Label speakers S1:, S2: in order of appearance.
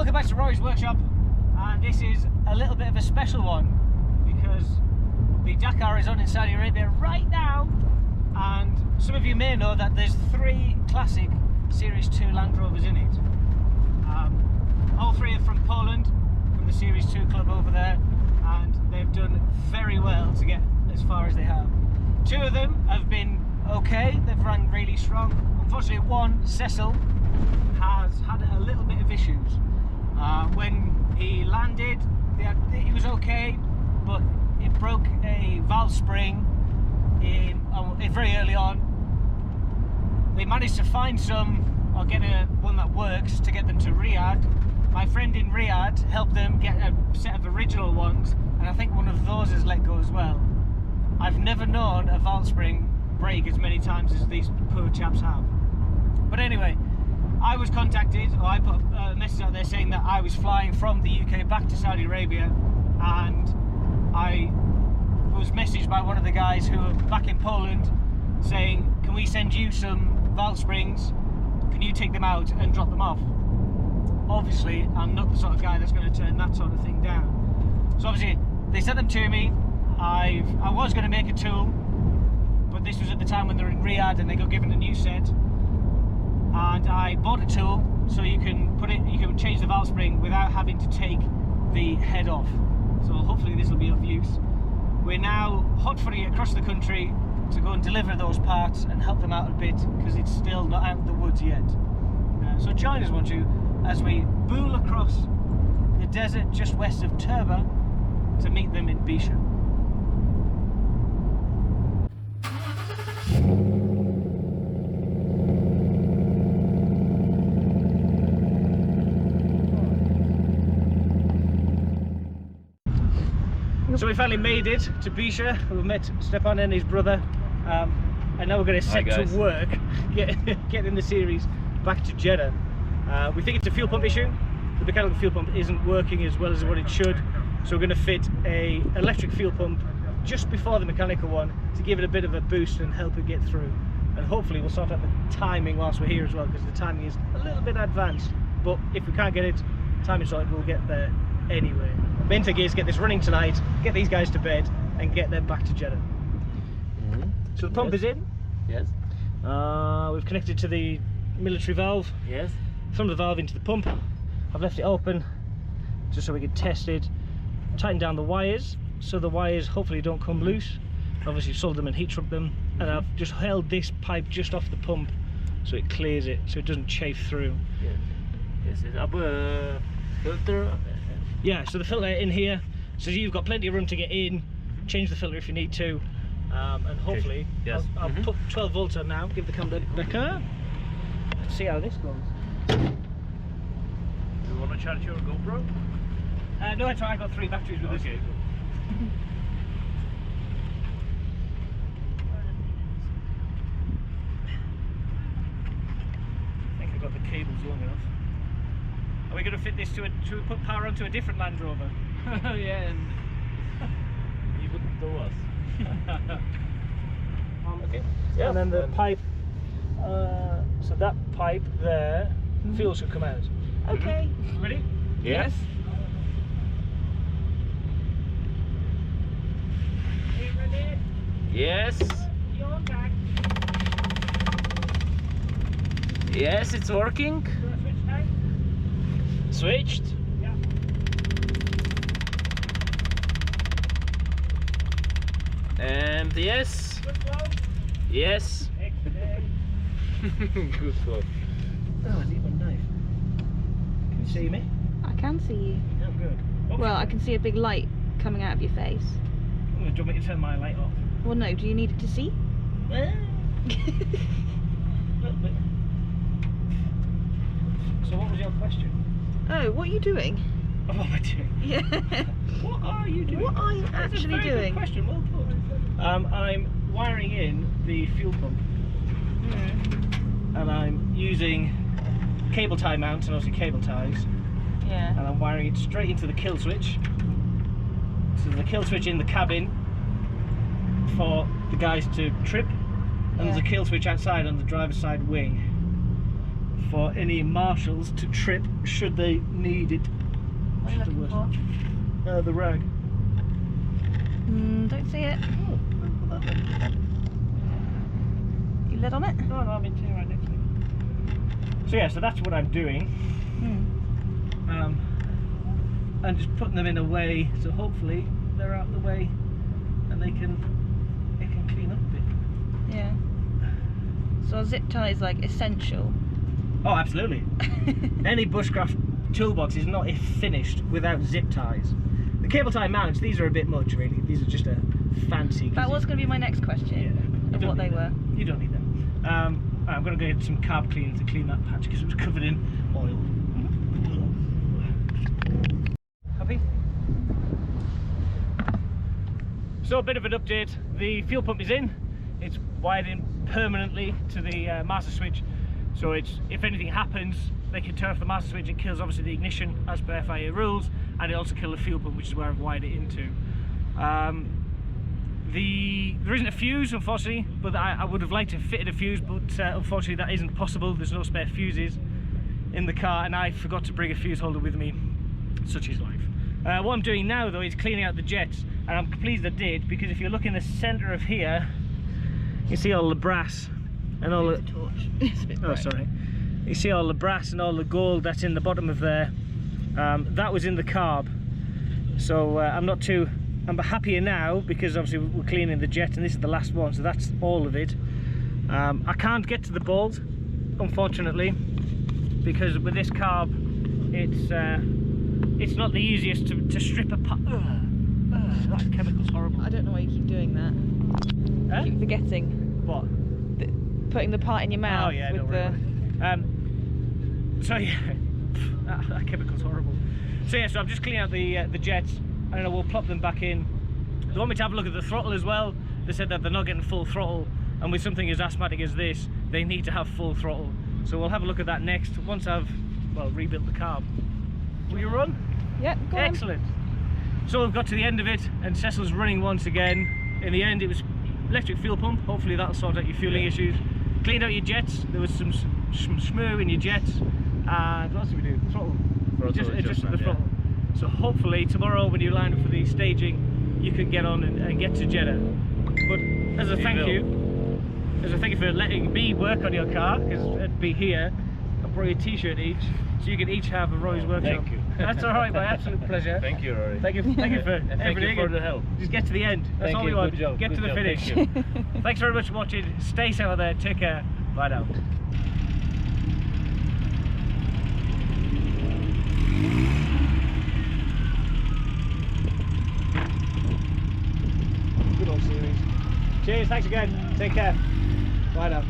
S1: Welcome back to Rory's Workshop, and this is a little bit of a special one because the Dakar is on in Saudi Arabia right now, and some of you may know that there's 3 classic Series 2 Land Rovers in it. All 3 are from Poland, from the Series 2 club over there, and they've done very well to get as far as they have. 2 of them have been okay, they've run really strong. Unfortunately, one, Cecil, has had a little bit of issues. When he landed, he was okay, but it broke a valve spring very early on. They managed to find some, or get one that works, to get them to Riyadh. My friend in Riyadh helped them get a set of original ones, and I think one of those has let go as well. I've never known a valve spring break as many times as these poor chaps have. But anyway, I was contacted, or I put a message out there saying that I was flying from the UK back to Saudi Arabia, and I was messaged by one of the guys who are back in Poland saying, can we send you some valve springs, can you take them out and drop them off? Obviously, I'm not the sort of guy that's going to turn that sort of thing down. So obviously, they sent them to me. I was going to make a tool, but this was at the time when they're in Riyadh and they got given a new set. And I bought a tool so you can change the valve spring without having to take the head off. So hopefully this will be of use. We're now hot footing across the country to go and deliver those parts and help them out a bit, because it's still not out of the woods yet. So join us, won't you, as we bool across the desert just west of Turba to meet them in Bisha. So we finally made it to Bisha. We met Stepan and his brother, and now we're going to set to work getting the series back to Jeddah. We think it's a fuel pump issue. The mechanical fuel pump isn't working as well as what it should, so we're going to fit an electric fuel pump just before the mechanical one to give it a bit of a boost and help it get through. And hopefully we'll sort out the timing whilst we're here as well, because the timing is a little bit advanced. But if we can't get it timing sorted, we'll get there anyway. Main thing is get this running tonight, get these guys to bed, and get them back to Jeddah. So the pump is in.
S2: Yes.
S1: We've connected to the military valve.
S2: Yes.
S1: From the valve into the pump. I've left it open just so we can test it. Tighten down the wires so the wires hopefully don't come loose. Obviously soldered them and heat shrunk them, and I've just held this pipe just off the pump so it clears it, so it doesn't chafe through.
S2: Yes. Yes. It's up filter.
S1: Yeah, so the filter in here, so you've got plenty of room to get in, change the filter if you need to, and hopefully,
S2: yes.
S1: I'll put 12 volts on now, give the camera Dakar. Let's see how this goes.
S2: Do you want to charge your GoPro?
S1: No, I got 3 batteries with this.
S2: Okay.
S1: I think I've got the cables long enough. Are we going to fit this should we put power onto a different Land Rover?
S2: Yeah, and you wouldn't know us.
S1: Okay.
S2: Yeah.
S1: And then the pipe, so that pipe there, fuel should come out.
S3: Okay.
S1: Ready?
S2: Yes.
S1: Are you ready?
S2: Yes.
S1: You're back.
S2: Yes, it's working.
S1: Switch now?
S2: Switched.
S1: Yeah.
S2: And yes.
S1: Good flow?
S2: Yes.
S1: Excellent.
S2: Good flow.
S1: Oh, I need my knife. Can you see me?
S3: I can see you.
S1: Oh, good. Oops.
S3: Well, I can see a big light coming out of your face.
S1: Do you want me to turn my light off?
S3: Well, no, do you need it to see?
S1: A little bit. So what was your question?
S3: Oh, what are you doing?
S1: What am I doing?
S3: Yeah.
S1: What are you doing?
S3: What are you
S1: That's
S3: actually
S1: a very
S3: doing?
S1: Good question, well put. I'm wiring in the fuel pump, and I'm using cable tie mounts and obviously cable ties,
S3: Yeah.
S1: and I'm wiring it straight into the kill switch. So there's a kill switch in the cabin for the guys to trip, and there's a kill switch outside on the driver's side wing for any marshals to trip should they need it.
S3: What are you looking for?
S1: The rag.
S3: Don't see it.
S1: Oh, look at that then.
S3: You lid on it?
S1: No, I'm in here right next to me. So yeah, so that's what I'm doing. And just putting them in a way so hopefully they're out of the way and it can clean up a bit.
S3: Yeah. So a zip tie is like essential.
S1: Oh, absolutely. Any bushcraft toolbox is not finished without zip ties. The cable tie mounts, these are a bit much really. These are just a fancy.
S3: That was going to be my next question, of what they were.
S1: You don't need them. I'm going to go get some carb cleaner to clean that patch because it was covered in oil. Happy? So a bit of an update. The fuel pump is in. It's wired in permanently to the master switch. So it's, if anything happens, they can turn off the master switch. It kills obviously the ignition as per FIA rules, and it also kills the fuel pump, which is where I've wired it into. There isn't a fuse, unfortunately, but I would have liked to have fitted a fuse, but unfortunately that isn't possible. There's no spare fuses in the car, and I forgot to bring a fuse holder with me. Such is life. What I'm doing now though is cleaning out the jets, and I'm pleased I did, because if you look in the centre of here, you see all the brass and all the
S3: torch. It's a bit bright.
S1: sorry. You see all the brass and all the gold that's in the bottom of there. That was in the carb, so I'm happier now because obviously we're cleaning the jet, and this is the last one, so that's all of it. I can't get to the bolt, unfortunately, because with this carb, it's not the easiest to strip apart. That chemical's horrible.
S3: I don't know why you keep doing that.
S1: Huh?
S3: You keep forgetting.
S1: What?
S3: Putting the part in your mouth.
S1: Oh yeah,
S3: with
S1: don't worry about it. So yeah, that chemical's horrible. So yeah, so I'm just cleaning out the jets, and then we'll plop them back in. They want me to have a look at the throttle as well. They said that they're not getting full throttle, and with something as asthmatic as this, they need to have full throttle. So we'll have a look at that next, once I've, well, rebuilt the carb. Will you run?
S3: Yeah, go on.
S1: Excellent. So we've got to the end of it, and Cecil's running once again. In the end, it was electric fuel pump. Hopefully that'll sort out your fueling issues. Cleaned out your jets. There was some schmoo in your jets. And what else did we do? Throttle. Adjusted the throttle. So hopefully tomorrow, when you line up for the staging, you can get on and get to Jeddah. But as a thank you for letting me work on your car, because it'd be here, I brought you a t-shirt each, so you can each have a Roy's Workshop.
S2: Thank you.
S1: That's all right, my absolute pleasure.
S2: Thank you, Rory.
S1: Thank you for
S2: and thank
S1: everything.
S2: you for the help.
S1: Just get to the end. That's all we want.
S2: Good job.
S1: Get to the finish.
S2: Thank you.
S1: Thanks very much for watching. Stay safe out there. Take care. Bye now. Good old series. Cheers. Thanks again. Take care. Bye now.